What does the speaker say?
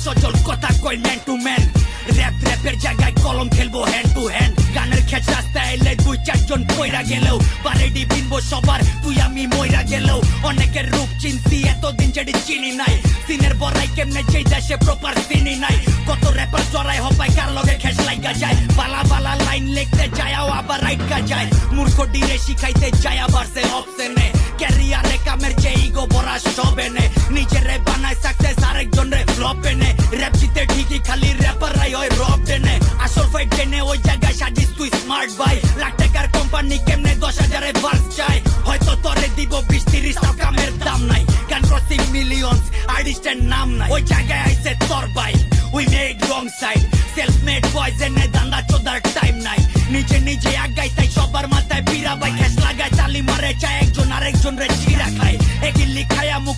সজল কথা কই man to man র্যাপের জায়গায় কলম খেলবো হ্যান্ড টু হ্যান্ড গানের খেত রাস্তায় এলে 2-4 জন পয়রা গেলেও বারেডি বিনবো সবার তুই আমি মইরা গেলেও অনেকের রূপ চিনছি এতদিন যেটি চিনি নাই সিনের বড়াই কেমনে যেই দেশে প্রপার চিনি নাই কত র্যাপার জড়াই হপায় কার লগে খেস লাইগা যায় বালা বালা লাইন লিখতে যায়ও আবার রাইটকা যায় মূর্খ ডিরে শিখাইতে যায় আবার সে অপশনে ক্যারিয়ারে কামের যে ইগো বড়া সবেনে নিজেরে বানায় সাকসেস আরেকজন রে ফ্লপ এনে র্যাপ জিতে ঠিকই খালি র্যাপাররাই হয় রব টেনে আসল ফাইট জেনে ওই জায়গায় সাজিস তুই স্মার্ট ভাই লাখ টাকার কোম্পানি কেমনে 10,000-এ বার্স চাই হয়তো তোরে দিব 20-30 টাকামের দাম নাই গান ক্রসিং মিলিয়ন আর্টিস্টের নাম নাই ওই জায়গায় আইছে তোর ভাই we made wrong side self made boys এনে দান্দা চোদার টাইম নাই নিজে আগাই তাই সবার মাথায় বিরা ভাই খেস লাগায় তালি মারে চায় একজন আরেকজন রে চিরা খায় এগিলি খায়া মুখ